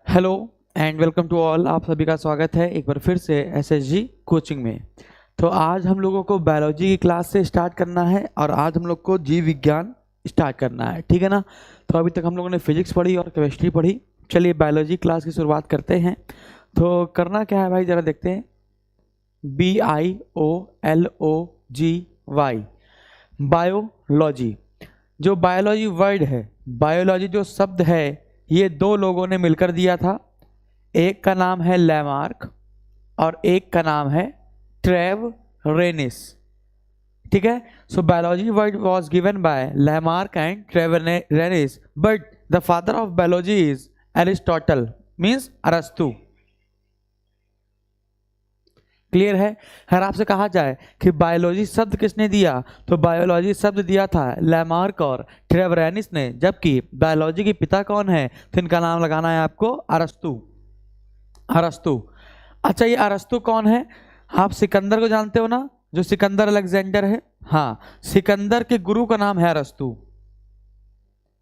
Hello and welcome to all. आप सभी का स्वागत है एक बार फिर से एसएसजी कोचिंग में। तो आज हम लोगों को बायोलॉजी की क्लास से स्टार्ट करना है और आज हम लोग को जीव विज्ञान स्टार्ट करना है, ठीक है ना। तो अभी तक हम लोगों ने फिजिक्स पढ़ी और केमिस्ट्री पढ़ी। चलिए बायोलॉजी क्लास की शुरुआत करते हैं। तो करना क्या है भाई, ज़रा देखते हैं। BIOLOGY, biology. जो बायोलॉजी वर्ड है, बायोलॉजी जो शब्द है, ये दो लोगों ने मिलकर दिया था। एक का नाम है लैमार्क और एक का नाम है ट्रेव रेनिस, ठीक है। So biology word was given by Lamarck and Treviranus, but the father of biology is Aristotle, means अरस्तु। क्लियर है। अगर आपसे कहा जाए कि बायोलॉजी शब्द किसने दिया, तो बायोलॉजी शब्द दिया था लैमार्क और ट्रेवरेनिस ने, जबकि बायोलॉजी के पिता कौन है, तो इनका नाम लगाना है आपको अरस्तु। अरस्तु। अच्छा, ये अरस्तु कौन है? आप सिकंदर को जानते हो ना, जो सिकंदर अलेक्जेंडर है। हाँ, सिकंदर के गुरु का नाम है अरस्तु,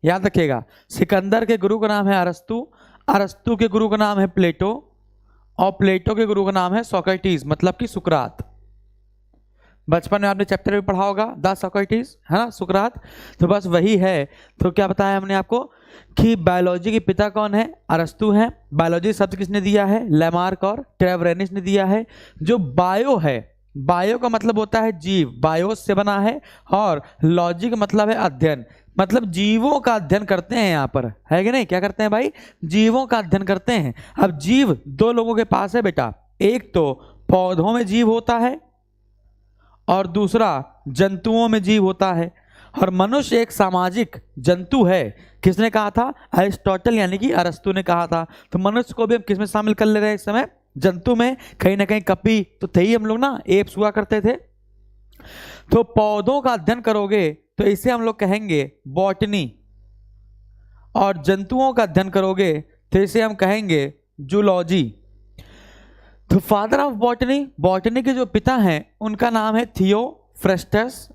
याद रखिएगा। सिकंदर के गुरु का नाम है अरस्तु, अरस्तु के गुरु का नाम है प्लेटो और प्लेटो के गुरु का नाम है सोक्रेटिस, मतलब कि सुकरात। बचपन में आपने चैप्टर में पढ़ा होगा द सोक्रेटिस, है ना, सुकरात। तो बस वही है। तो क्या बताया हमने आपको कि बायोलॉजी के पिता कौन है, अरस्तु है। बायोलॉजी शब्द किसने दिया है, लैमार्क और ट्रेवरेनिस ने दिया है। जो बायो है, बायो का मतलब होता है जीव, बायोस से बना है, और लॉजी का मतलब है अध्ययन, मतलब जीवों का अध्ययन करते हैं यहाँ पर, है कि नहीं। क्या करते हैं भाई, जीवों का अध्ययन करते हैं। अब जीव दो लोगों के पास है बेटा, एक तो पौधों में जीव होता है और दूसरा जंतुओं में जीव होता है। और मनुष्य एक सामाजिक जंतु है। किसने कहा था, अरिस्टोटल यानी कि अरस्तु ने कहा था। तो मनुष्य को भी हम किसमें शामिल कर ले रहे हैं इस समय, जंतु में। कहीं ना कहीं कपी तो थे ही हम लोग ना, एप्स हुआ करते थे। तो पौधों का अध्ययन करोगे तो इसे हम लोग कहेंगे बॉटनी, और जंतुओं का अध्ययन करोगे तो इसे हम कहेंगे जूलॉजी। तो फादर ऑफ बॉटनी, बॉटनी के जो पिता हैं उनका नाम है थियोफ्रेस्टस,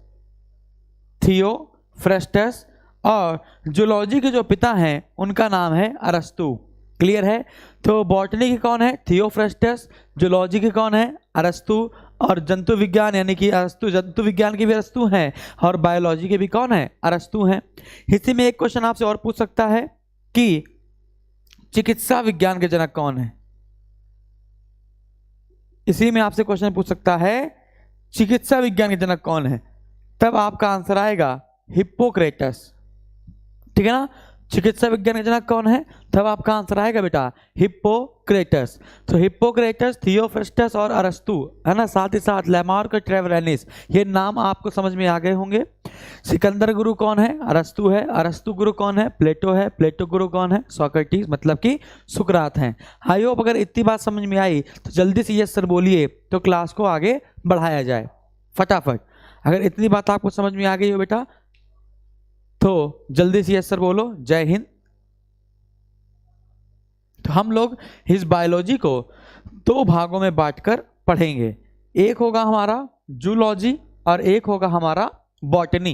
थियोफ्रेस्टस। और जूलॉजी के जो पिता हैं उनका नाम है अरस्तु। क्लियर है। तो बॉटनी के कौन है, थियोफ्रेस्टस। जूलॉजी के कौन है, अरस्तु। और जंतु विज्ञान यानी कि अरस्तु, जंतु विज्ञान के भी अरस्तु हैं और बायोलॉजी के भी कौन है, अरस्तु हैं। इसी में एक क्वेश्चन आपसे और पूछ सकता है कि चिकित्सा विज्ञान के जनक कौन है। इसी में आपसे क्वेश्चन पूछ सकता है चिकित्सा विज्ञान के जनक कौन है, तब आपका आंसर आएगा हिप्पोक्रेटस, ठीक है ना। चिकित्सा विज्ञान के जनक कौन है, तब आपका आंसर आएगा बेटा हिप्पोक्रेटस। तो हिप्पोक्रेटस, थियोफ्रेस्टस और अरस्तु, है ना, साथ ही साथ लैमार्क और ट्रेवरेनिस, ये नाम आपको समझ में आ गए होंगे। सिकंदर गुरु कौन है, अरस्तु है। अरस्तु गुरु कौन है, प्लेटो है। प्लेटो गुरु कौन है, सोक्रेटिस, मतलब कि सुकरात हैं। आई होप अगर इतनी बात समझ में आई तो जल्दी से यस सर बोलिए, तो क्लास को आगे बढ़ाया जाए फटाफट। अगर इतनी बात आपको समझ में आ गई हो बेटा तो जल्दी से यस सर बोलो। जय हिंद। तो हम लोग इस बायोलॉजी को दो भागों में बांटकर पढ़ेंगे। एक होगा हमारा जूलॉजी और एक होगा हमारा बॉटनी,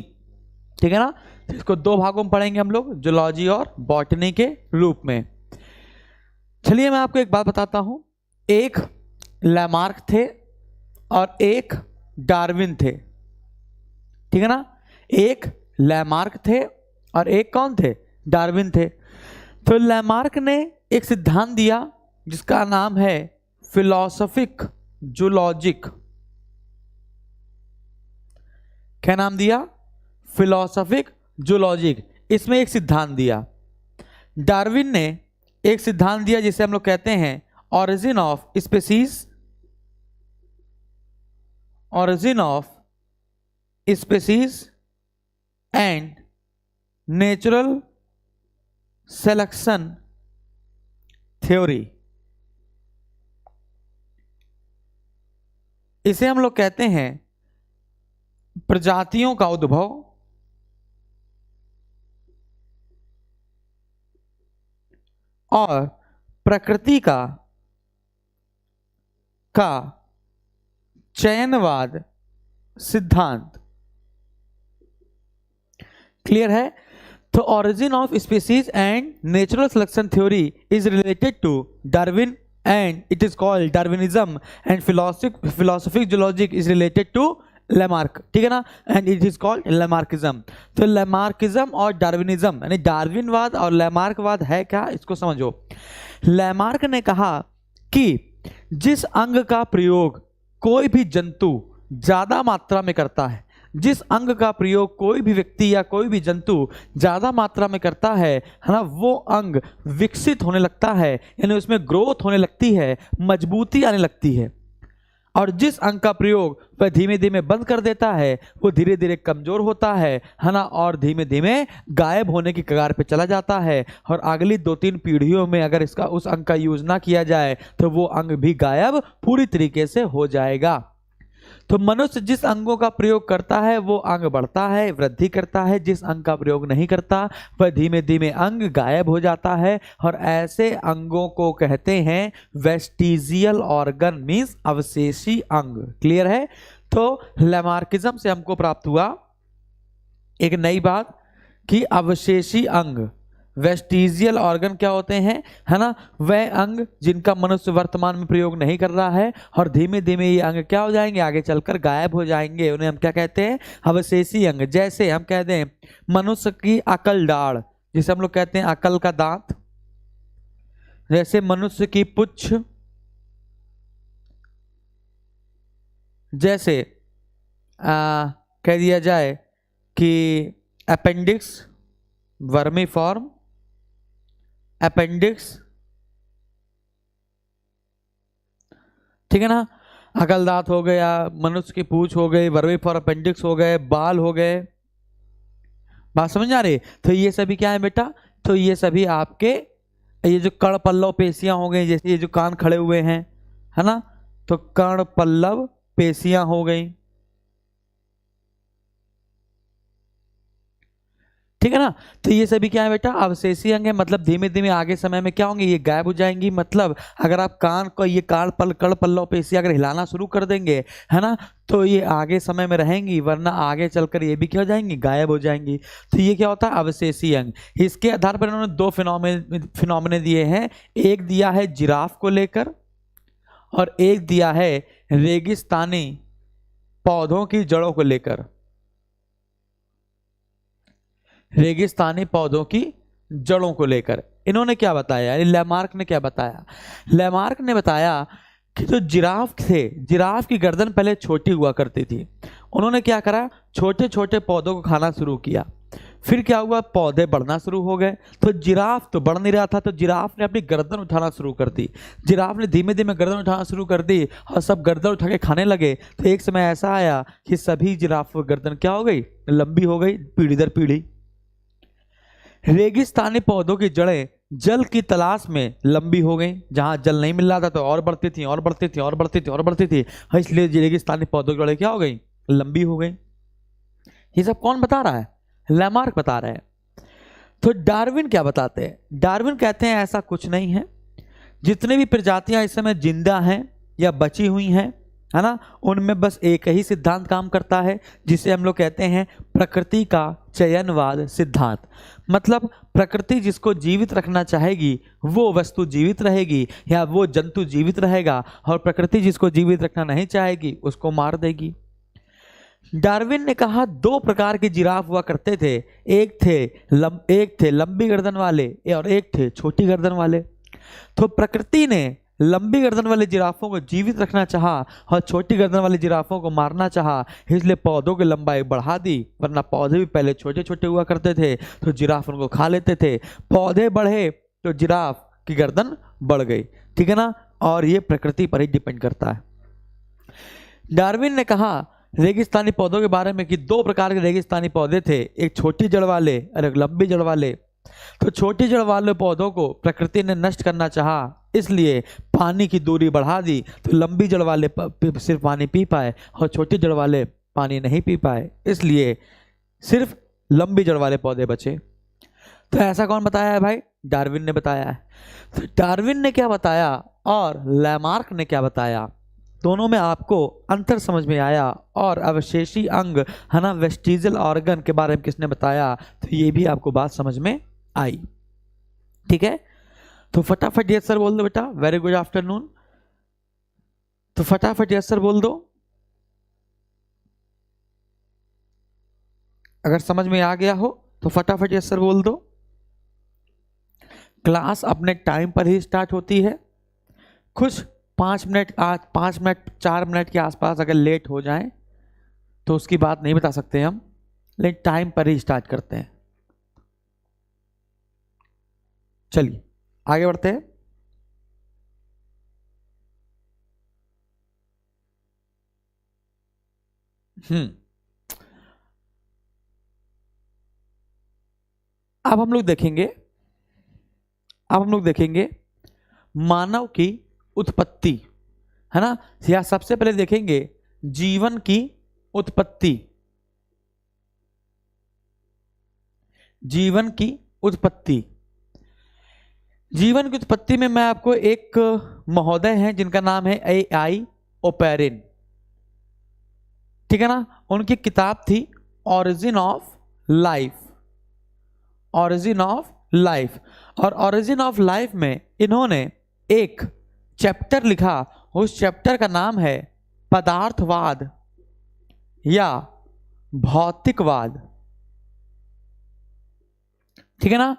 ठीक है ना। तो इसको दो भागों में पढ़ेंगे हम लोग, जूलॉजी और बॉटनी के रूप में। चलिए मैं आपको एक बात बताता हूं। एक लैमार्क थे और एक डार्विन थे, ठीक है ना। एक लैमार्क थे और एक कौन थे, डार्विन थे। तो लैमार्क ने एक सिद्धांत दिया जिसका नाम है फिलोसॉफिक जूलॉजिक। क्या नाम दिया, फिलोसॉफिक जूलॉजिक। इसमें एक सिद्धांत दिया। डार्विन ने एक सिद्धांत दिया जिसे हम लोग कहते हैं origin of species, origin of species and natural selection theory. इसे हम लोग कहते हैं प्रजातियों का उद्भव और प्रकृति का चयनवाद सिद्धांत। क्लियर है। तो origin of species and natural selection theory is related to Darwin and it is called Darwinism and philosophic zoologic is related to Lamarck, ठीक है ना, and it is called Lamarckism. तो लेमार्किज्म और डार्विनिज्म यानी डार्विनवाद और लेमार्कवाद है क्या, इसको समझो। लेमार्क ने कहा कि जिस अंग का प्रयोग कोई भी जंतु ज्यादा मात्रा में करता है, जिस अंग का प्रयोग कोई भी व्यक्ति या कोई भी जंतु ज्यादा मात्रा में करता है ना, वो अंग विकसित होने लगता है, यानी उसमें ग्रोथ होने लगती है, मजबूती आने लगती है। और जिस अंग का प्रयोग वह धीमे धीमे बंद कर देता है, वो धीरे धीरे कमजोर होता है ना, और धीमे धीमे गायब होने की कगार पे चला जाता है। और अगली 2-3 पीढ़ियों में अगर इसका उस अंग का यूज ना किया जाए तो वो अंग भी गायब पूरी तरीके से हो जाएगा। तो मनुष्य जिस अंगों का प्रयोग करता है वो अंग बढ़ता है, वृद्धि करता है। जिस अंग का प्रयोग नहीं करता वह धीमे धीमे अंग गायब हो जाता है। और ऐसे अंगों को कहते हैं वेस्टिजियल ऑर्गन, मींस अवशेषी अंग। क्लियर है। तो लेमार्किज्म से हमको प्राप्त हुआ एक नई बात कि अवशेषी अंग, वेस्टिजियल ऑर्गन क्या होते हैं, है ना, वह अंग जिनका मनुष्य वर्तमान में प्रयोग नहीं कर रहा है और धीमे धीमे ये अंग क्या हो जाएंगे, आगे चलकर गायब हो जाएंगे, उन्हें हम क्या कहते हैं, अवशेषी अंग। जैसे हम कहते हैं मनुष्य की अकल डाढ़, जिसे हम लोग कहते हैं अकल का दांत, जैसे मनुष्य की पुच्छ, जैसे कह दिया जाए कि अपेंडिक्स, वर्मीफॉर्म अपेंडिक्स, ठीक है ना, अकल दांत हो गया, मनुष्य की पूंछ हो गई, वर्मीफॉर्म अपेंडिक्स हो गए, बाल हो गए। बात समझ आ रही। तो ये सभी क्या है बेटा, तो ये सभी आपके ये जो कर्ण पल्लव पेशियां हो गई, जैसे ये जो कान खड़े हुए हैं, है ना, तो कर्ण पल्लव पेशियां हो गई, ठीक है ना। तो ये सभी क्या है बेटा, अवशेषी अंग है। मतलब धीमे धीमे आगे समय में क्या होंगे, ये गायब हो जाएंगी। मतलब अगर आप कान को ये कर्ण पल्लव पेशी अगर हिलाना शुरू कर देंगे, है ना, तो ये आगे समय में रहेंगी, वरना आगे चलकर ये भी क्या हो जाएंगी, गायब हो जाएंगी। तो ये क्या होता है, अवशेषी अंग। इसके आधार पर इन्होंने 2 फिनोमेने दिए हैं। एक दिया है जिराफ को लेकर और एक दिया है रेगिस्तानी पौधों की जड़ों को लेकर। रेगिस्तानी पौधों की जड़ों को लेकर इन्होंने क्या बताया, लेमार्क ने क्या बताया। लेमार्क ने बताया कि जो जिराफ थे, जिराफ की गर्दन पहले छोटी हुआ करती थी। उन्होंने क्या करा, छोटे छोटे पौधों को खाना शुरू किया। फिर क्या हुआ, पौधे बढ़ना शुरू हो गए। तो जिराफ तो बढ़ नहीं रहा था, तो जिराफ ने अपनी गर्दन उठाना शुरू कर दी। जिराफ ने धीमे धीमे गर्दन उठाना शुरू कर दी और सब गर्दन उठा के खाने लगे। तो एक समय ऐसा आया कि सभी जिराफ की गर्दन क्या हो गई, लंबी हो गई, पीढ़ी दर पीढ़ी। रेगिस्तानी पौधों की जड़ें जल की तलाश में लंबी हो गई। जहां जल नहीं मिल रहा था तो और बढ़ती थी और बढ़ती थी और बढ़ती थी और बढ़ती थी, इसलिए रेगिस्तानी पौधों की जड़ें क्या हो गई, लंबी हो गई। ये सब कौन बता रहा है, लेमार्क बता रहे हैं। तो डार्विन क्या बताते हैं, डार्विन कहते हैं ऐसा कुछ नहीं है। जितने भी प्रजातियां इस समय जिंदा हैं या बची हुई हैं, है ना, उनमें बस एक ही सिद्धांत काम करता है, जिसे हम लोग कहते हैं प्रकृति का चयनवाद सिद्धांत। मतलब प्रकृति जिसको जीवित रखना चाहेगी वो वस्तु जीवित रहेगी या वो जंतु जीवित रहेगा, और प्रकृति जिसको जीवित रखना नहीं चाहेगी उसको मार देगी। डार्विन ने कहा 2 प्रकार के जिराफ हुआ करते थे, एक थे लंबी गर्दन वाले और एक थे छोटी गर्दन वाले। तो प्रकृति ने लंबी गर्दन वाले जिराफों को जीवित रखना चाहा और छोटी गर्दन वाले जिराफों को मारना चाहा, इसलिए पौधों की लंबाई बढ़ा दी। वरना पौधे भी पहले छोटे छोटे हुआ करते थे तो जिराफ उनको खा लेते थे। पौधे बढ़े तो जिराफ की गर्दन बढ़ गई, ठीक है ना। और ये प्रकृति पर ही डिपेंड करता है। डार्विन ने कहा रेगिस्तानी पौधों के बारे में कि 2 प्रकार के रेगिस्तानी पौधे थे, एक छोटी जड़ वाले और एक लंबी जड़ वाले। तो छोटी जड़ वाले पौधों को प्रकृति ने नष्ट करना चाहा, इसलिए पानी की दूरी बढ़ा दी। तो लंबी जड़ वाले सिर्फ पानी पी पाए और छोटी जड़ वाले पानी नहीं पी पाए, इसलिए सिर्फ लंबी जड़ वाले पौधे बचे। तो ऐसा कौन बताया है भाई, डार्विन ने बताया है। तो डार्विन ने क्या बताया और लेमार्क ने क्या बताया, दोनों में आपको अंतर समझ में आया, और अवशेषी अंग है ना, वेस्टिजियल ऑर्गन के बारे में किसने बताया, तो ये भी आपको बात समझ में आई। ठीक है, तो फटाफट यस सर बोल दो बेटा, वेरी गुड आफ्टरनून। तो फटाफट यस सर बोल दो, अगर समझ में आ गया हो तो फटाफट यस सर बोल दो। क्लास अपने टाइम पर ही स्टार्ट होती है, कुछ 5 मिनट 4 मिनट के आसपास अगर लेट हो जाए तो उसकी बात नहीं बता सकते हम, लेकिन टाइम पर ही स्टार्ट करते हैं। चलिए आगे बढ़ते हैं। अब हम लोग देखेंगे मानव की उत्पत्ति, है ना, या सबसे पहले देखेंगे जीवन की उत्पत्ति। जीवन की उत्पत्ति में मैं आपको एक महोदय हैं जिनका नाम है AI ओपेरिन, ठीक है ना, उनकी किताब थी origin of life. Origin of life, और ऑरिजिन ऑफ लाइफ में इन्होंने एक चैप्टर लिखा, उस चैप्टर का नाम है पदार्थवाद या भौतिकवाद। ठीक है ना,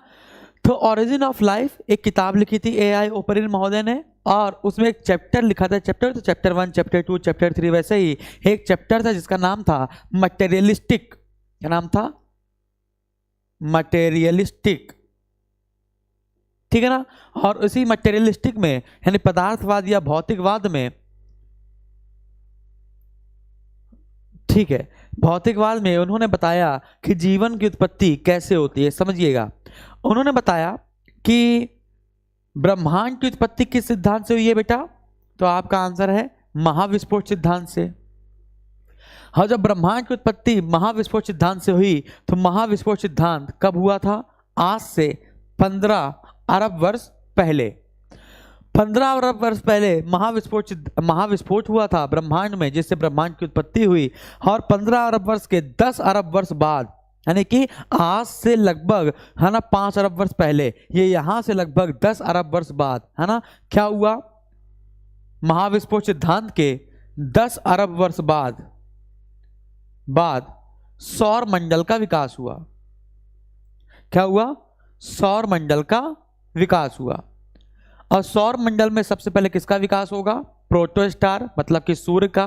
तो ऑरिजिन ऑफ लाइफ एक किताब लिखी थी AI ओपेरिन महोदय ने, और उसमें एक चैप्टर लिखा था, तो चैप्टर 1, चैप्टर 2, चैप्टर 3, वैसे ही एक चैप्टर था जिसका नाम था मटेरियलिस्टिक। क्या नाम था? मटेरियलिस्टिक। ठीक है ना, और उसी मटेरियलिस्टिक में यानी पदार्थवाद या भौतिकवाद में, ठीक है, भौतिकवाद में उन्होंने बताया कि जीवन की उत्पत्ति कैसे होती है। समझिएगा, उन्होंने बताया कि ब्रह्मांड की उत्पत्ति किस सिद्धांत से हुई है बेटा? तो आपका आंसर है महाविस्फोट सिद्धांत से। हाँ, जब ब्रह्मांड की उत्पत्ति महाविस्फोट सिद्धांत से हुई तो महाविस्फोट सिद्धांत कब हुआ था? आज से 15 अरब वर्ष पहले। 15 अरब वर्ष पहले महाविस्फोट हुआ था ब्रह्मांड में, जिससे ब्रह्मांड की उत्पत्ति हुई। और 15 अरब वर्ष के 10 अरब वर्ष बाद, यानी कि आज से लगभग, है ना, 5 अरब वर्ष पहले, ये यहां से लगभग 10 अरब वर्ष बाद, है ना, क्या हुआ? महाविस्फोट सिद्धांत के 10 अरब वर्ष बाद सौर मंडल का विकास हुआ। क्या हुआ? सौर मंडल का विकास हुआ। और सौर मंडल में सबसे पहले किसका विकास होगा? प्रोटोस्टार, मतलब कि सूर्य का।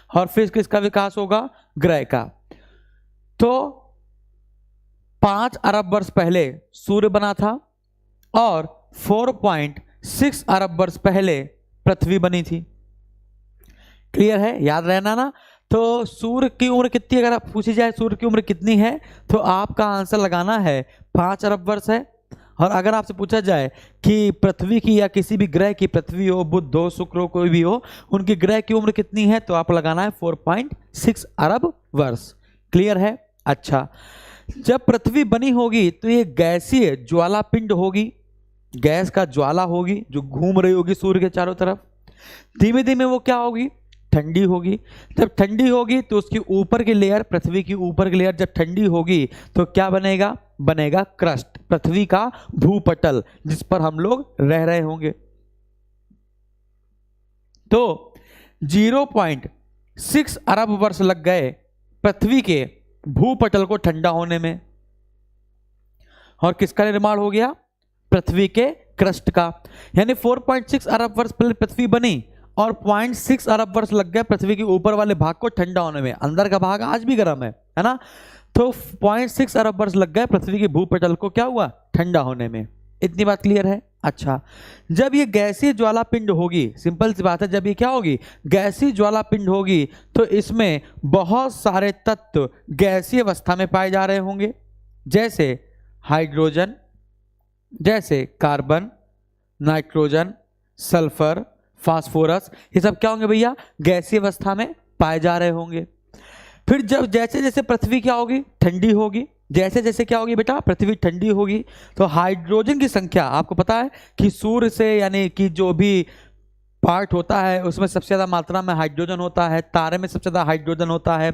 और फिर किसका विकास होगा? ग्रह का। तो 5 अरब वर्ष पहले सूर्य बना था, और 4.6 अरब वर्ष पहले पृथ्वी बनी थी। क्लियर है? याद रहना ना। तो सूर्य की उम्र कितनी, अगर आप पूछी जाए सूर्य की उम्र कितनी है, तो आपका आंसर लगाना है 5 अरब वर्ष है। और अगर आपसे पूछा जाए कि पृथ्वी की या किसी भी ग्रह की, पृथ्वी हो, बुध हो, शुक्र हो, कोई भी हो, उनकी ग्रह की उम्र कितनी है, तो आप लगाना है 4.6 अरब वर्ष। क्लियर है? अच्छा, जब पृथ्वी बनी होगी तो ये गैसीय ज्वाला पिंड होगी, गैस का ज्वाला होगी जो घूम रही होगी सूर्य के चारों तरफ। धीमे धीमे वो क्या होगी? ठंडी होगी। जब ठंडी होगी तो उसकी ऊपर की लेयर, पृथ्वी की ऊपर की लेयर जब ठंडी होगी तो क्या बनेगा? बनेगा क्रस्ट, पृथ्वी का भूपटल, जिस पर हम लोग रह रहे होंगे। तो 0.6 अरब वर्ष लग गए पृथ्वी के भूपटल को ठंडा होने में। और किसका निर्माण हो गया? पृथ्वी के क्रस्ट का। यानी 4.6 अरब वर्ष पहले पृथ्वी बनी, और 0.6 अरब वर्ष लग गए पृथ्वी के ऊपर वाले भाग को ठंडा होने में। अंदर का भाग आज भी गर्म है ना। तो 0.6 अरब वर्ष लग गए पृथ्वी के भूपटल को क्या हुआ? ठंडा होने में। इतनी बात क्लियर है? अच्छा, जब ये गैसीय ज्वाला पिंड होगी, सिंपल सी बात है, जब ये क्या होगी? गैसीय ज्वाला पिंड होगी, तो इसमें बहुत सारे तत्व गैसीय अवस्था में पाए जा रहे होंगे, जैसे हाइड्रोजन, जैसे कार्बन, नाइट्रोजन, सल्फर, फास्फोरस। ये सब क्या होंगे भैया? गैसीय अवस्था में पाए जा रहे होंगे। फिर जब जैसे जैसे पृथ्वी क्या होगी? ठंडी होगी। जैसे जैसे क्या होगी बेटा? पृथ्वी ठंडी होगी, तो हाइड्रोजन की संख्या, आपको पता है कि सूर्य से, यानी कि जो भी पार्ट होता है उसमें सबसे ज़्यादा मात्रा में हाइड्रोजन होता है, तारे में सबसे ज़्यादा हाइड्रोजन होता है,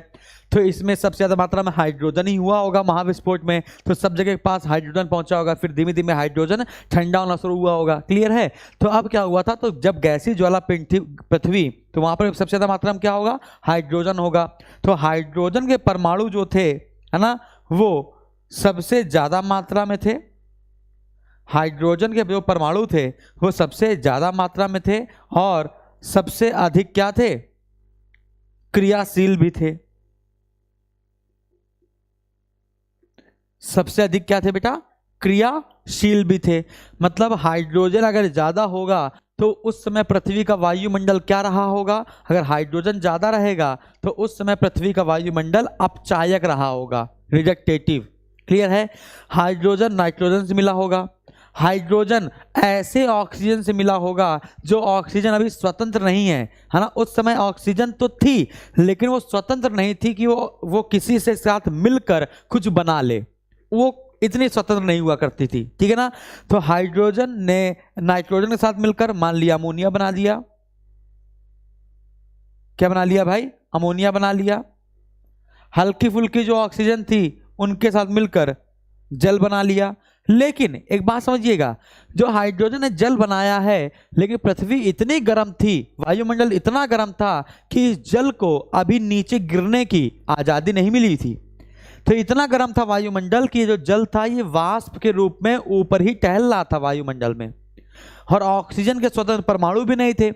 तो इसमें सबसे ज़्यादा मात्रा में हाइड्रोजन ही हुआ होगा महाविस्फोट में, तो सब जगह के पास हाइड्रोजन पहुंचा होगा, फिर धीमे धीमे हाइड्रोजन ठंडा होना शुरू हुआ होगा। क्लियर है? तो अब क्या हुआ था, तो जब गैसीय ज्वाला पिंड थी पृथ्वी, तो वहां पर सबसे ज़्यादा मात्रा में क्या होगा, हाइड्रोजन होगा। तो हाइड्रोजन के परमाणु जो थे, है ना, वो सबसे ज़्यादा मात्रा में थे, हाइड्रोजन के जो परमाणु थे वो सबसे ज्यादा मात्रा में थे और सबसे अधिक क्या थे, क्रियाशील भी थे। सबसे अधिक क्या थे बेटा, क्रियाशील भी थे। मतलब हाइड्रोजन अगर ज्यादा होगा तो उस समय पृथ्वी का वायुमंडल क्या रहा होगा, अगर हाइड्रोजन ज्यादा रहेगा तो उस समय पृथ्वी का वायुमंडल अपचायक रहा होगा, रिजेक्टेटिव। क्लियर है? हाइड्रोजन नाइट्रोजन से मिला होगा, हाइड्रोजन ऐसे ऑक्सीजन से मिला होगा जो ऑक्सीजन अभी स्वतंत्र नहीं है ना। उस समय ऑक्सीजन तो थी लेकिन वो स्वतंत्र नहीं थी कि वो किसी से साथ मिलकर कुछ बना ले, वो इतनी स्वतंत्र नहीं हुआ करती थी। ठीक है ना? तो हाइड्रोजन ने नाइट्रोजन के साथ मिलकर मान लिया अमोनिया बना दिया। क्या बना लिया भाई? अमोनिया बना लिया। हल्की फुल्की जो ऑक्सीजन थी उनके साथ मिलकर जल बना लिया। लेकिन एक बात समझिएगा, जो हाइड्रोजन ने जल बनाया है, लेकिन पृथ्वी इतनी गर्म थी, वायुमंडल इतना गर्म था कि इस जल को अभी नीचे गिरने की आजादी नहीं मिली थी। तो इतना गर्म था वायुमंडल कि जो जल था ये वाष्प के रूप में ऊपर ही टहल रहा था वायुमंडल में, और ऑक्सीजन के स्वतंत्र परमाणु भी नहीं थे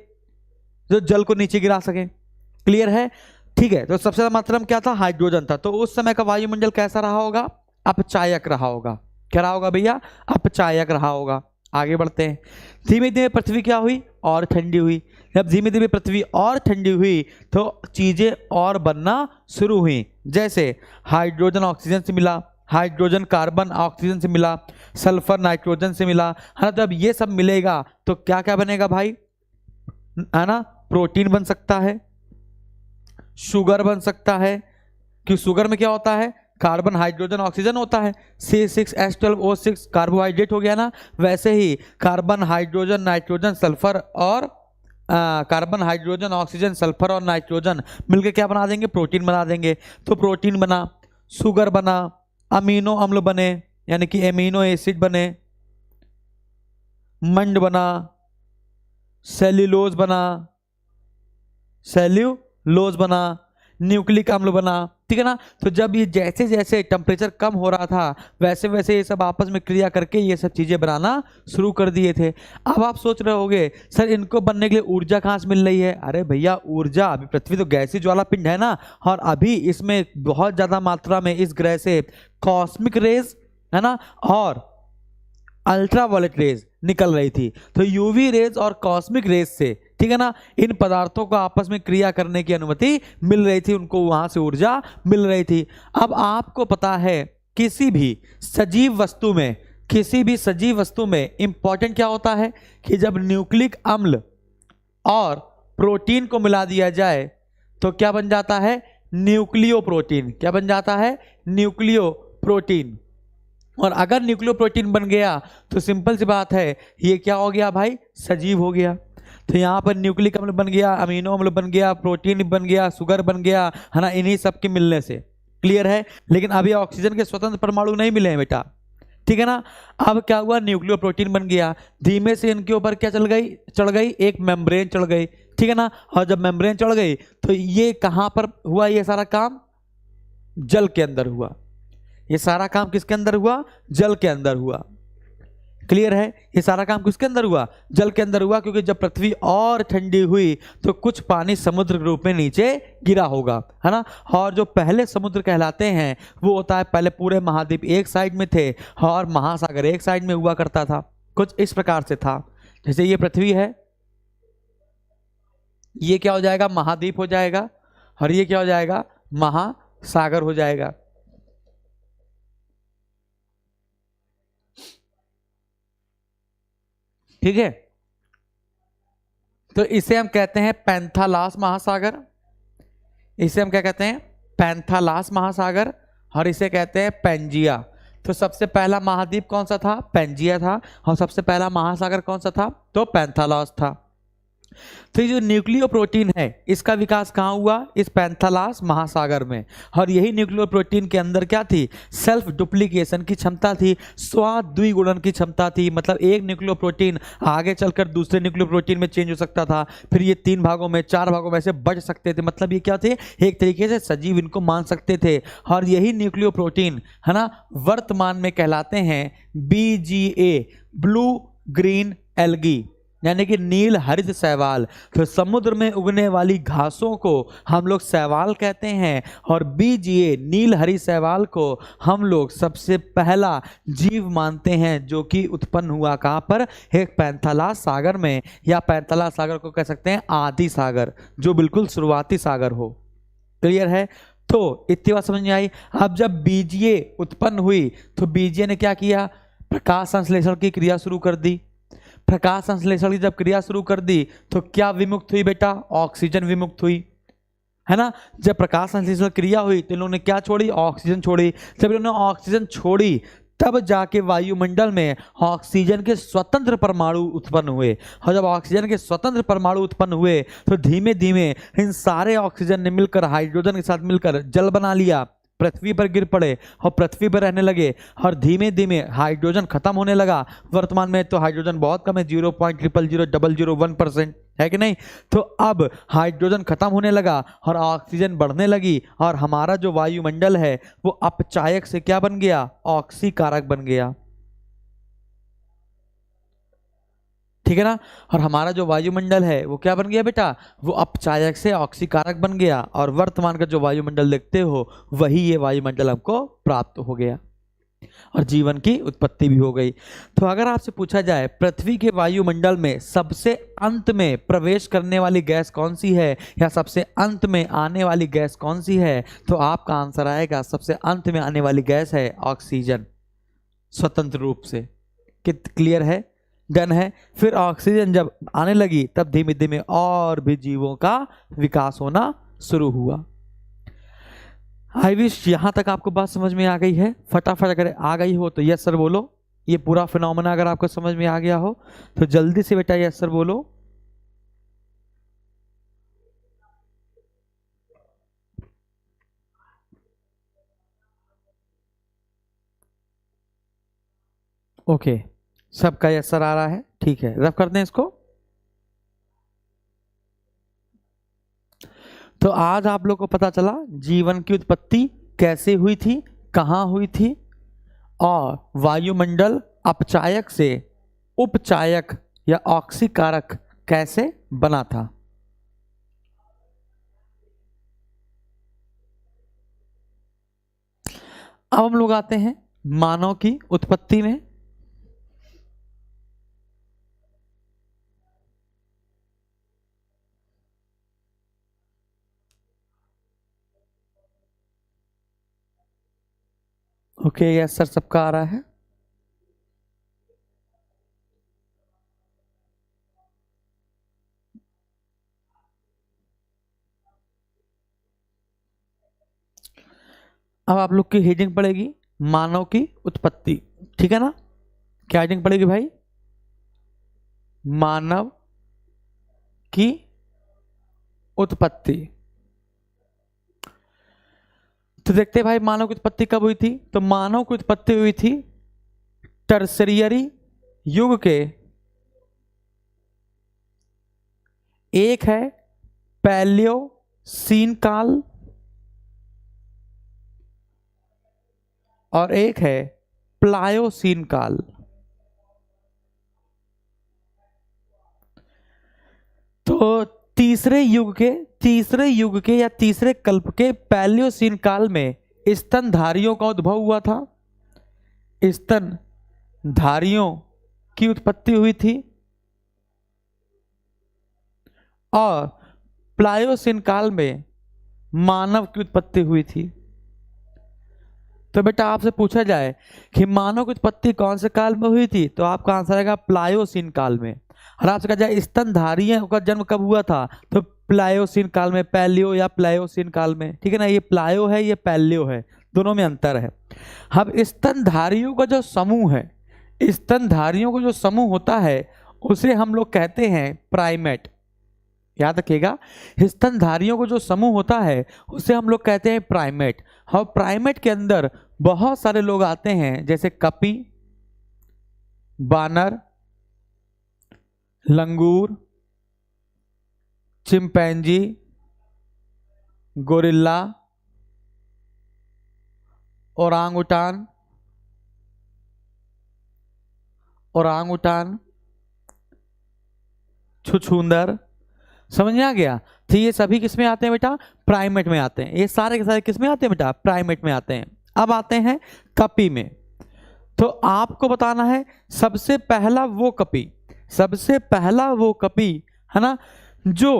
जो जल को नीचे गिरा सके। क्लियर है? ठीक है। तो सबसे ज्यादा मात्रा में क्या था, हाइड्रोजन था। तो उस समय का वायुमंडल कैसा रहा होगा, अपचायक रहा होगा। क्या रहा होगा भैया, अपचायक रहा होगा। आगे बढ़ते हैं। धीमे धीमे पृथ्वी क्या हुई, और ठंडी हुई। जब धीमे धीमे पृथ्वी और ठंडी हुई तो चीजें और बनना शुरू हुई। जैसे हाइड्रोजन ऑक्सीजन से मिला, हाइड्रोजन कार्बन ऑक्सीजन से मिला, सल्फर नाइट्रोजन से मिला, है ना। जब ये सब मिलेगा तो क्या क्या बनेगा भाई, है ना। प्रोटीन बन सकता है, शुगर बन सकता है, कि शुगर में क्या होता है, कार्बन हाइड्रोजन ऑक्सीजन होता है, C6H12O6 कार्बोहाइड्रेट हो गया ना। वैसे ही कार्बन हाइड्रोजन नाइट्रोजन सल्फर और कार्बन हाइड्रोजन ऑक्सीजन सल्फर और नाइट्रोजन मिलकर क्या बना देंगे, प्रोटीन बना देंगे। तो प्रोटीन बना, शुगर बना, अमीनो अम्ल बने यानी कि एमिनो एसिड बने, मंड बना, सेल्यूलोज बना, सेल्यूलोज बना, न्यूक्लिक अम्ल बना। ठीक है ना। तो जब ये जैसे जैसे टेम्परेचर कम हो रहा था वैसे वैसे ये सब आपस में क्रिया करके ये सब चीजें बनाना शुरू कर दिए थे। अब आप सोच रहे होंगे सर इनको बनने के लिए ऊर्जा कहाँ से मिल रही है। अरे भैया ऊर्जा, अभी पृथ्वी तो गैसीय ज्वाला पिंड है ना, और अभी इसमें बहुत ज्यादा मात्रा में इस ग्रह से कॉस्मिक रेज, है ना, और अल्ट्रावायलेट रेज निकल रही थी। तो यूवी रेज और कॉस्मिक रेज से, ठीक है ना, इन पदार्थों को आपस में क्रिया करने की अनुमति मिल रही थी, उनको वहां से ऊर्जा मिल रही थी। अब आपको पता है किसी भी सजीव वस्तु में, किसी भी सजीव वस्तु में इंपॉर्टेंट क्या होता है कि जब न्यूक्लिक अम्ल और प्रोटीन को मिला दिया जाए तो क्या बन जाता है, न्यूक्लियो प्रोटीन। क्या बन जाता है, न्यूक्लियो प्रोटीन। और अगर न्यूक्लियो प्रोटीन बन गया तो सिंपल सी बात है ये क्या हो गया भाई, सजीव हो गया। तो यहाँ पर न्यूक्लिक अम्ल बन गया, अमीनो अम्ल बन गया, प्रोटीन बन गया, शुगर बन गया, है ना, इन्हीं सब के मिलने से। क्लियर है। लेकिन अभी ऑक्सीजन के स्वतंत्र परमाणु नहीं मिले हैं बेटा, ठीक है ना। अब क्या हुआ, न्यूक्लियो प्रोटीन बन गया, धीमे से इनके ऊपर क्या चढ़ गई, एक मेम्ब्रेन चढ़ गई, ठीक है ना। और जब मेम्ब्रेन चढ़ गई तो ये कहां पर हुआ, ये सारा काम जल के अंदर हुआ। ये सारा काम किसके अंदर हुआ, जल के अंदर हुआ। क्लियर है। ये सारा काम किसके अंदर हुआ, जल के अंदर हुआ, क्योंकि जब पृथ्वी और ठंडी हुई तो कुछ पानी समुद्र के रूप में नीचे गिरा होगा, है ना। और जो पहले समुद्र कहलाते हैं वो होता है, पहले पूरे महाद्वीप एक साइड में थे और महासागर एक साइड में हुआ करता था। कुछ इस प्रकार से था, जैसे ये पृथ्वी है, ये क्या हो जाएगा, महाद्वीप हो जाएगा, और ये क्या हो जाएगा, महासागर हो जाएगा। ठीक है। तो इसे हम कहते हैं पैंथालास महासागर। इसे हम क्या कहते हैं, पैंथालास महासागर, और इसे कहते हैं पैंजिया। तो सबसे पहला महाद्वीप कौन सा था, पैंजिया था, और सबसे पहला महासागर कौन सा था, तो पैंथालास था। तो ये जो न्यूक्लियोप्रोटीन है इसका विकास कहाँ हुआ? इस पैंथालस महासागर में। और यही न्यूक्लियोप्रोटीन के अंदर क्या थी? सेल्फ डुप्लीकेशन की क्षमता थी, स्वाद्विगुणन की क्षमता थी। मतलब एक न्यूक्लियोप्रोटीन आगे चलकर दूसरे न्यूक्लियोप्रोटीन में चेंज हो सकता था, फिर ये 3 भागों में 4 भागों में ऐसे बढ़ सकते थे। मतलब ये क्या थे? एक तरीके से सजीव इनको मान सकते थे। और यही न्यूक्लियोप्रोटीन है ना वर्तमान में कहलाते हैं BGA, ब्लू ग्रीन एल्गी, यानी कि नील हरित शैवाल। तो समुद्र में उगने वाली घासों को हम लोग शैवाल कहते हैं, और BGA नील हरित शैवाल को हम लोग सबसे पहला जीव मानते हैं जो कि उत्पन्न हुआ कहाँ पर? एक पैंथालस सागर में, या पैंथालस सागर को कह सकते हैं आदि सागर, जो बिल्कुल शुरुआती सागर हो। क्लियर है? तो इतनी बात समझ में आई। अब जब BGA उत्पन्न हुई तो BGA ने क्या किया? प्रकाश संश्लेषण की क्रिया शुरू कर दी। प्रकाश संश्लेषण की जब क्रिया शुरू कर दी तो क्या विमुक्त हुई बेटा? ऑक्सीजन विमुक्त हुई, है ना। जब प्रकाश संश्लेषण क्रिया हुई तो इन लोगों ने क्या छोड़ी? ऑक्सीजन छोड़ी। जब इन्होंने ऑक्सीजन छोड़ी तब जाके वायुमंडल में ऑक्सीजन के स्वतंत्र परमाणु उत्पन्न हुए। और जब ऑक्सीजन के स्वतंत्र परमाणु उत्पन्न हुए तो धीमे धीमे इन सारे ऑक्सीजन ने मिलकर हाइड्रोजन के साथ मिलकर जल बना लिया, पृथ्वी पर गिर पड़े और पृथ्वी पर रहने लगे। और धीमे धीमे हाइड्रोजन खत्म होने लगा। वर्तमान में तो हाइड्रोजन बहुत कम है, 0.00001% है कि नहीं। तो अब हाइड्रोजन खत्म होने लगा और ऑक्सीजन बढ़ने लगी, और हमारा जो वायुमंडल है वो अपचायक से क्या बन गया? ऑक्सीकारक बन गया। ठीक है ना। और हमारा जो वायुमंडल है वो क्या बन गया बेटा? वो अपचायक से ऑक्सीकारक बन गया। और वर्तमान का जो वायुमंडल देखते हो वही ये वायुमंडल हमको प्राप्त हो गया, और जीवन की उत्पत्ति भी हो गई। तो अगर आपसे पूछा जाए पृथ्वी के वायुमंडल में सबसे अंत में प्रवेश करने वाली गैस कौन सी है, या सबसे अंत में आने वाली गैस कौन सी है, तो आपका आंसर आएगा सबसे अंत में आने वाली गैस है ऑक्सीजन, स्वतंत्र रूप से। क्लियर है? डन है। फिर ऑक्सीजन जब आने लगी तब धीमे धीमे और भी जीवों का विकास होना शुरू हुआ। आई विश यहां तक आपको बात समझ में आ गई है। फटाफट अगर आ गई हो तो यस सर बोलो। ये पूरा फिनोमेना अगर आपको समझ में आ गया हो तो जल्दी से बेटा यस सर बोलो। ओके, सबका यस सर आ रहा है। ठीक है, रफ कर दें इसको। तो आज आप लोग को पता चला जीवन की उत्पत्ति कैसे हुई थी, कहां हुई थी, और वायुमंडल अपचायक से उपचायक या ऑक्सीकारक कैसे बना था। अब हम लोग आते हैं मानव की उत्पत्ति में। ओके, यस सर, सबका आ रहा है। अब आप लोग की हेडिंग पड़ेगी मानव की उत्पत्ति। ठीक है ना। क्या हेडिंग पड़ेगी भाई? मानव की उत्पत्ति। तो देखते हैं भाई मानव की उत्पत्ति कब हुई थी। तो मानव की उत्पत्ति हुई थी टर्सरियरी युग के, एक है पैलियोसीन काल और एक है प्लायोसीन काल। तो तीसरे युग के या तीसरे कल्प के पैलियोसीन काल में स्तनधारियों का उद्भव हुआ था। स्तनधारियों की उत्पत्ति हुई थी। और प्लायोसीन काल में मानव की उत्पत्ति हुई थी। तो बेटा आपसे पूछा जाए कि मानव की उत्पत्ति कौन से काल में हुई थी, तो आपका आंसर आएगा प्लायोसीन काल में। और आपसे कहा जाए स्तनधारियों का जन्म कब हुआ था, तो प्लायोसीन काल में, पैलियो या प्लायोसीन काल में। ठीक है ना। ये प्लायो है, ये पैलियो है, दोनों में अंतर है। अब स्तनधारियों का जो समूह है, स्तनधारियों का जो समूह होता है उसे हम लोग कहते हैं प्राइमेट। याद रखिएगा, स्तनधारियों को जो समूह होता है उसे हम लोग कहते हैं प्राइमेट। और प्राइमेट के अंदर बहुत सारे लोग आते हैं, जैसे कपी, बानर, लंगूर, चिंपैंजी, गोरिल्ला, ओरांगुटान, छुछुंदर। समझ में आ गया? तो ये सभी किस में आते हैं बेटा? प्राइमेट में आते हैं। ये सारे के सारे किस में आते हैं बेटा? प्राइमेट में आते हैं। अब आते हैं कपी में। तो आपको बताना है सबसे पहला वो कपी है ना, जो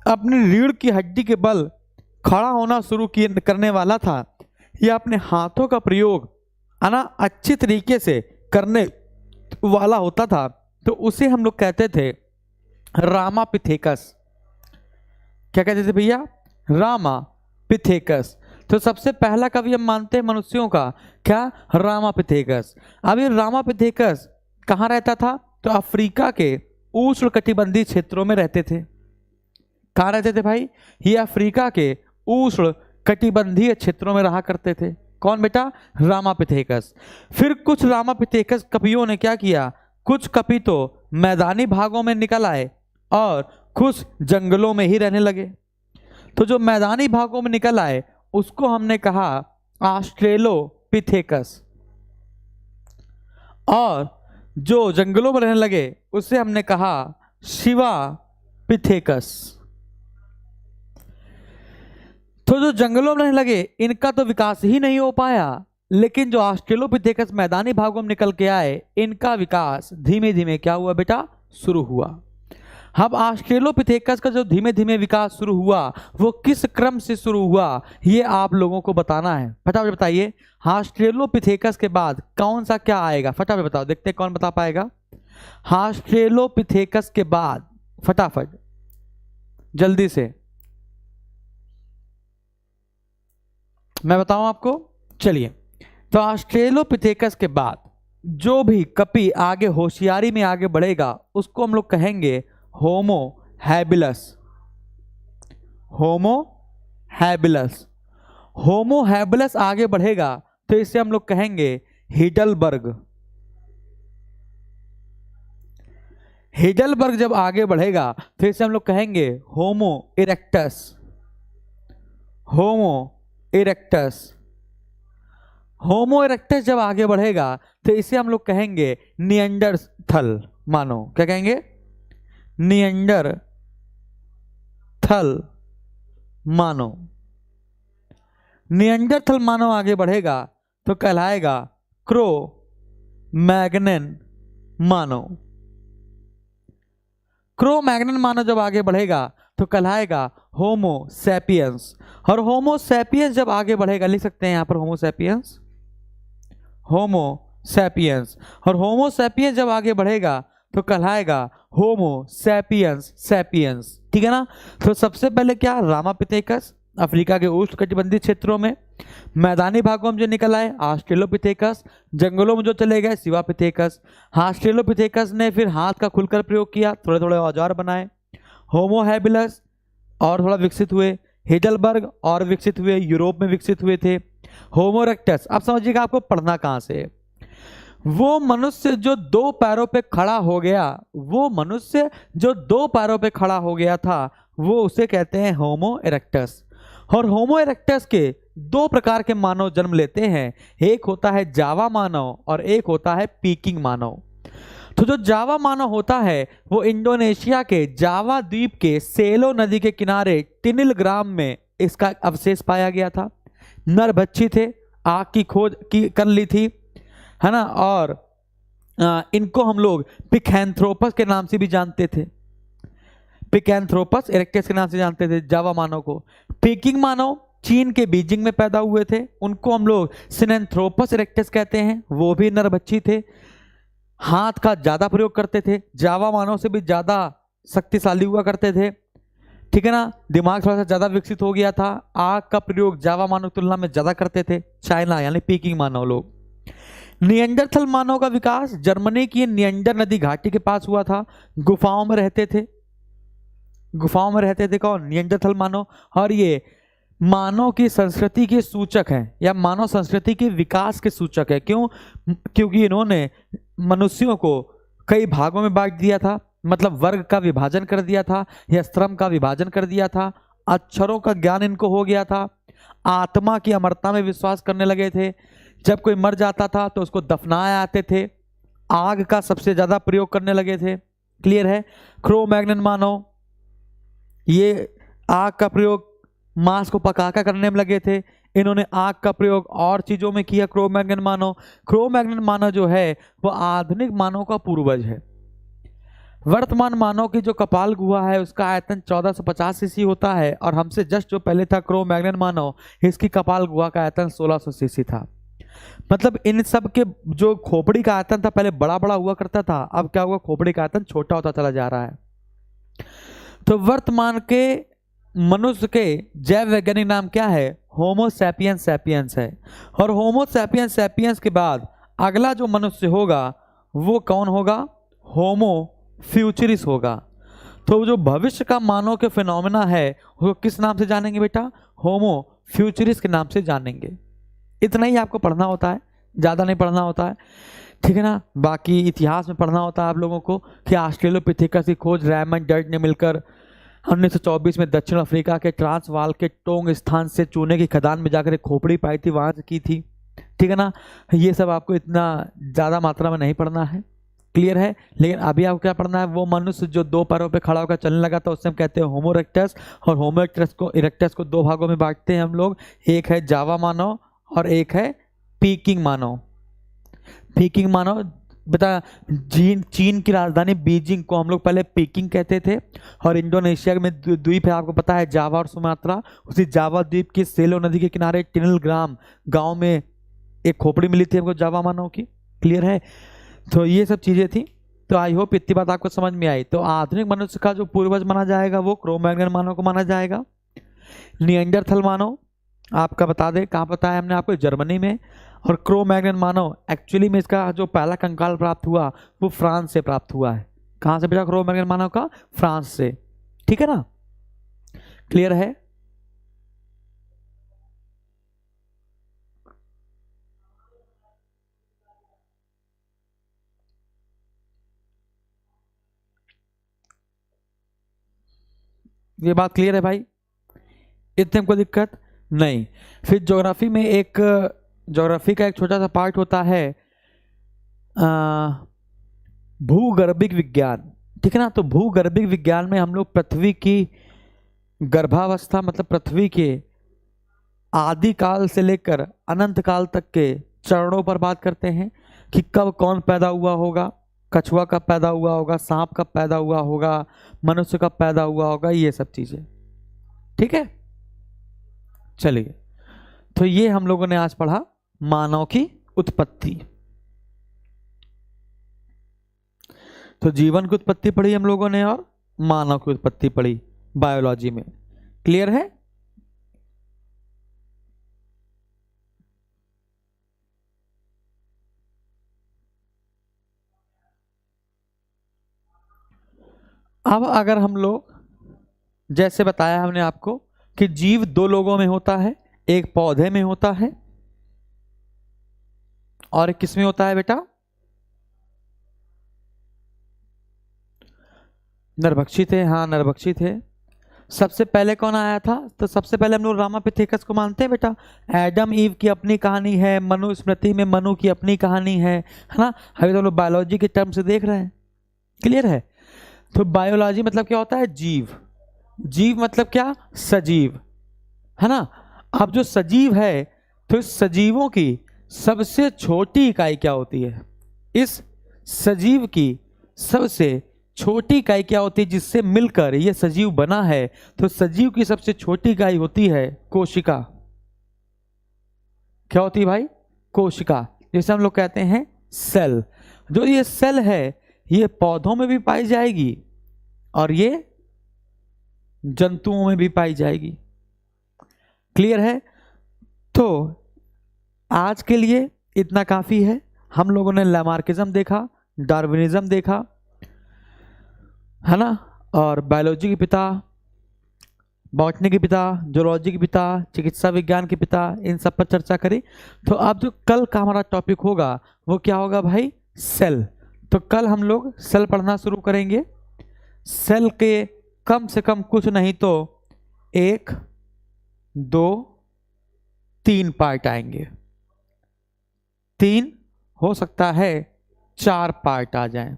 अपनी रीढ़ की हड्डी के बल खड़ा होना शुरू करने वाला था, या अपने हाथों का प्रयोग है ना अच्छी तरीके से करने वाला होता था, तो उसे हम लोग कहते थे रामापिथेकस। क्या कहते थे भैया? रामापिथेकस। तो सबसे पहला कवि हम मानते हैं मनुष्यों का, क्या? रामापिथेकस। अब ये रामापिथेकस कहाँ रहता था? तो अफ्रीका के उष्णकटिबंधीय क्षेत्रों में रहते थे। कहाँ रहते थे भाई? ये अफ्रीका के उष्णकटिबंधीय क्षेत्रों में रहा करते थे। कौन बेटा? रामापिथेकस। फिर कुछ रामापिथेकस कपियों ने क्या किया? कुछ कपि तो मैदानी भागों में निकल आए और कुछ जंगलों में ही रहने लगे। तो जो मैदानी भागों में निकल आए उसको हमने कहा ऑस्ट्रेलोपिथेकस, और जो जंगलों में रहने लगे उसे हमने कहा शिवापिथेकस। तो जो जंगलों में रहने लगे इनका तो विकास ही नहीं हो पाया, लेकिन जो ऑस्ट्रेलोपिथेकस मैदानी भागों में निकल के आए इनका विकास धीमे धीमे क्या हुआ बेटा? शुरू हुआ। अब ऑस्ट्रेलोपिथेकस का जो धीमे धीमे विकास शुरू हुआ वो किस क्रम से शुरू हुआ ये आप लोगों को बताना है। फटाफट बताइए, ऑस्ट्रेलोपिथेकस के बाद कौन सा क्या आएगा? फटाफट बताओ, देखते हैं कौन बता पाएगा। ऑस्ट्रेलोपिथेकस के बाद फटाफट जल्दी से मैं बताऊं आपको। चलिए, तो ऑस्ट्रेलोपिथेकस के बाद जो भी कपि आगे होशियारी में आगे बढ़ेगा उसको हम लोग कहेंगे होमो हैबिलस। होमो हैबिलस। होमो हैबिलस आगे बढ़ेगा तो इसे हम लोग कहेंगे हिडलबर्ग। हिडलबर्ग जब आगे बढ़ेगा तो इसे हम लोग कहेंगे होमो इरेक्टस। होमो इरेक्टस। होमो इरेक्टस जब आगे बढ़ेगा तो इसे हम लोग कहेंगे निएंडरथल मानव। क्या कहेंगे? निएंडरथल मानव। निएंडरथल मानव आगे बढ़ेगा तो कहलाएगा क्रो मैग्नन मानव। क्रो मैग्नन मानव जब आगे बढ़ेगा तो कहलाएगा होमो सैपियंस। और होमो सैपियंस जब आगे बढ़ेगा, लिख सकते हैं यहां पर होमो सैपियंस। Homo sapiens. और होमो सैपियंस जब आगे बढ़ेगा तो कहलाएगा होमो सैपियंस सैपियंस। ठीक है ना? तो सबसे पहले क्या? रामापिथेकस अफ्रीका के उष्णकटिबंधीय क्षेत्रों में, मैदानी भागों में जो निकल आए ऑस्ट्रेलोपिथेकस, जंगलों में जो चले गए शिवापिथेकस। ऑस्ट्रेलोपिथेकस ने फिर हाथ का खुलकर प्रयोग किया, थोड़े थोड़े औजार बनाए। होमो हैबिलस और थोड़ा विकसित हुए। हिडलबर्ग और विकसित हुए, यूरोप में विकसित हुए थे। होमो इरेक्टस, अब समझिएगा आपको पढ़ना कहां से। वो मनुष्य जो दो पैरों पे खड़ा हो गया, वो मनुष्य जो दो पैरों पे खड़ा हो गया था वो उसे कहते हैं होमो इरेक्टस। और होमो इरेक्टस के दो प्रकार के मानव जन्म लेते हैं, एक होता है जावा मानव और एक होता है पीकिंग मानव। तो जो जावा मानव होता है वो इंडोनेशिया के जावा द्वीप के सेलो नदी के किनारे टिनिल ग्राम में इसका अवशेष पाया गया था। नरभक्षी थे, आग की खोज की कर ली थी, है ना। और इनको हम लोग पिकैंथ्रोपस के नाम से भी जानते थे। पिकैंथ्रोपस इरेक्टस के नाम से जानते थे जावा मानव को। पीकिंग मानव चीन के बीजिंग में पैदा हुए थे, उनको हम लोग सिनेंथ्रोपस इरेक्टस कहते हैं। वो भी नरभक्षी थे, हाथ का ज्यादा प्रयोग करते थे, जावा मानव से भी ज्यादा शक्तिशाली हुआ करते थे। ठीक है ना, दिमाग थोड़ा सा ज्यादा विकसित हो गया था, आग का प्रयोग जावा मानव की तुलना में ज्यादा करते थे। चाइना यानी पीकिंग मानव लोग। निएंडरथल मानव का विकास जर्मनी की निएंडर नदी घाटी के पास हुआ था, गुफाओं में रहते थे। गुफाओं में रहते थे कौन? निएंडरथल मानव। और ये मानव की संस्कृति के सूचक हैं या मानव संस्कृति के विकास के सूचक है। क्यों? क्योंकि इन्होंने मनुष्यों को कई भागों में बांट दिया था, मतलब वर्ग का विभाजन कर दिया था या श्रम का विभाजन कर दिया था। अक्षरों का ज्ञान इनको हो गया था। आत्मा की अमरता में विश्वास करने लगे थे। जब कोई मर जाता था तो उसको दफनाए आते थे। आग का सबसे ज्यादा प्रयोग करने लगे थे। क्लियर है? क्रो मैग्नन मानव, ये आग का प्रयोग मांस को पकाकर करने में लगे थे। इन्होंने आग का प्रयोग और चीजों में किया। क्रो मैग्नन मानव, क्रो मैग्नन मानव जो है वो आधुनिक मानव का पूर्वज है। वर्तमान मानव की जो कपाल गुहा है उसका आयतन 1450 सीसी होता है, और हमसे जस्ट जो पहले था क्रो मैग्नन मानव, इसकी कपाल गुहा का आयतन 1600 सीसी था। मतलब इन सब के जो खोपड़ी का आयतन था पहले बड़ा बड़ा हुआ करता था, अब क्या हुआ? खोपड़ी का आयतन छोटा होता चला जा रहा है। तो वर्तमान के मनुष्य के जैव वैज्ञानिक नाम क्या है? होमो सैपियंस सैपियंस है। और होमो सैपियंस सैपियंस के बाद अगला जो मनुष्य होगा वो कौन होगा? होमो फ्यूचरिस होगा। तो जो भविष्य का मानव के फिनोमेना है वो किस नाम से जानेंगे बेटा? होमो फ्यूचरिस के नाम से जानेंगे। इतना ही आपको पढ़ना होता है, ज़्यादा नहीं पढ़ना होता है, ठीक है ना। बाकी इतिहास में पढ़ना होता है आप लोगों को कि ऑस्ट्रेलोपिथेकस की खोज रेमंड डर्ट ने मिलकर 1924 में दक्षिण अफ्रीका के ट्रांसवाल के टोंग स्थान से चूने की खदान में जाकर एक खोपड़ी पाई थी, वहां से की थी, ठीक है ना। ये सब आपको इतना ज़्यादा मात्रा में नहीं पढ़ना है, क्लियर है। लेकिन अभी आपको क्या पढ़ना है? वो मनुष्य जो दो पैरों पे खड़ा होकर चलने लगा था उससे हम कहते हैं होमो इरेक्टस। और होमो इरेक्टस को दो भागों में बांटते हैं हम लोग, एक है जावा मानव और एक है पीकिंग मानव। पीकिंग मानव बता, चीन की राजधानी बीजिंग को हम लोग पहले पीकिंग कहते थे, और इंडोनेशिया में द्वीप है आपको पता है जावा और सुमात्रा। उसी जावा द्वीप की सेलो नदी के किनारे टिनल ग्राम गांव में एक खोपड़ी मिली थी हमको जावा मानव की, क्लियर है। तो ये सब चीजें थी। तो आई होप इतनी बात आपको समझ में आई। तो आधुनिक मनुष्य का जो पूर्वज माना जाएगा वो क्रो मैग्नन मानव को माना जाएगा। निएंडरथल मानव आपका बता दें कहाँ बताया हमने आपको? जर्मनी में। और क्रो मैग्नन मानव एक्चुअली में इसका जो पहला कंकाल प्राप्त हुआ वो फ्रांस से प्राप्त हुआ है। कहाँ से बेटा? क्रो मैग्नन मानव का फ्रांस से, ठीक है ना, क्लियर है। ये बात क्लियर है भाई? इतने हमको दिक्कत नहीं। फिर ज्योग्राफी में एक ज्योग्राफी का एक छोटा सा पार्ट होता है भूगर्भिक विज्ञान, ठीक है ना। तो भूगर्भिक विज्ञान में हम लोग पृथ्वी की गर्भावस्था, मतलब पृथ्वी के आदि काल से लेकर अनंत काल तक के चरणों पर बात करते हैं कि कब कौन पैदा हुआ होगा, कछुआ कब पैदा हुआ होगा, सांप कब पैदा हुआ होगा, मनुष्य कब पैदा हुआ होगा, ये सब चीजें, ठीक है। चलिए, तो ये हम लोगों ने आज पढ़ा मानव की उत्पत्ति। तो जीवन की उत्पत्ति पढ़ी हम लोगों ने और मानव की उत्पत्ति पढ़ी बायोलॉजी में, क्लियर है। अब अगर हम लोग जैसे बताया हमने आपको कि जीव दो लोगों में होता है, एक पौधे में होता है और एक किस में होता है बेटा? नरभक्षी थे, हाँ नरभक्षी थे। सबसे पहले कौन आया था? तो सबसे पहले हम लोग रामापिथेकस को मानते हैं बेटा। एडम ईव की अपनी कहानी है, मनु स्मृति में मनु की अपनी कहानी है ना। अभी तो लोग बायोलॉजी के टर्म से देख रहे हैं, क्लियर है। तो बायोलॉजी मतलब क्या होता है? जीव। जीव मतलब क्या? सजीव, है ना। अब जो सजीव है तो इस सजीवों की सबसे छोटी इकाई क्या होती है? इस सजीव की सबसे छोटी इकाई क्या होती है जिससे मिलकर यह सजीव बना है? तो सजीव की सबसे छोटी इकाई होती है कोशिका। क्या होती है भाई? कोशिका, जैसे हम लोग कहते हैं सेल। जो ये सेल है ये पौधों में भी पाई जाएगी और ये जंतुओं में भी पाई जाएगी, क्लियर है। तो आज के लिए इतना काफी है। हम लोगों ने लैमार्किज्म देखा, डार्विनिज्म देखा, है ना, और बायोलॉजी के पिता, बॉटनी के पिता, जूलॉजी के पिता, चिकित्सा विज्ञान के पिता, इन सब पर चर्चा करी। तो अब जो कल का हमारा टॉपिक होगा वो क्या होगा भाई? सेल। तो कल हम लोग सेल पढ़ना शुरू करेंगे। सेल के कम से कम कुछ नहीं तो 1, 2, 3 पार्ट आएंगे, 3 हो सकता है 4 पार्ट आ जाएं,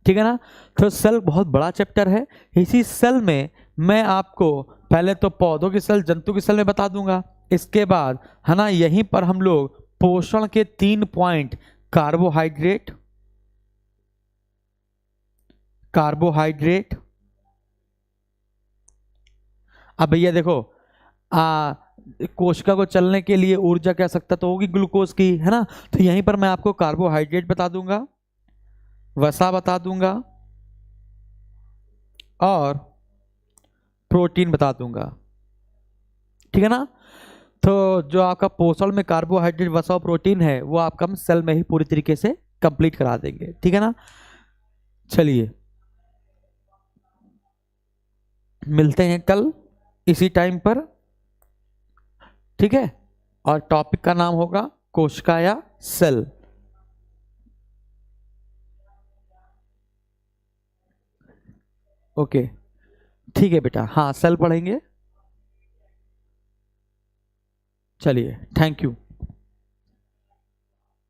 ठीक है ना। तो सेल बहुत बड़ा चैप्टर है। इसी सेल में मैं आपको पहले तो पौधों की सेल, जंतु की सेल में बता दूंगा। इसके बाद है ना यहीं पर हम लोग पोषण के 3 पॉइंट, कार्बोहाइड्रेट, कार्बोहाइड्रेट, अब भैया देखो कोशिका को चलने के लिए ऊर्जा की आवश्यकता तो होगी ग्लूकोज की, है ना। तो यहीं पर मैं आपको कार्बोहाइड्रेट बता दूंगा, वसा बता दूंगा और प्रोटीन बता दूंगा, ठीक है ना। तो जो आपका पोषण में कार्बोहाइड्रेट, वसा और प्रोटीन है वो आपका हम सेल में ही पूरी तरीके से कंप्लीट करा देंगे, ठीक है ना। चलिए मिलते हैं कल इसी टाइम पर, ठीक है। और टॉपिक का नाम होगा कोशिका या सेल। ओके ठीक है बेटा, हाँ सेल पढ़ेंगे। चलिए थैंक यू।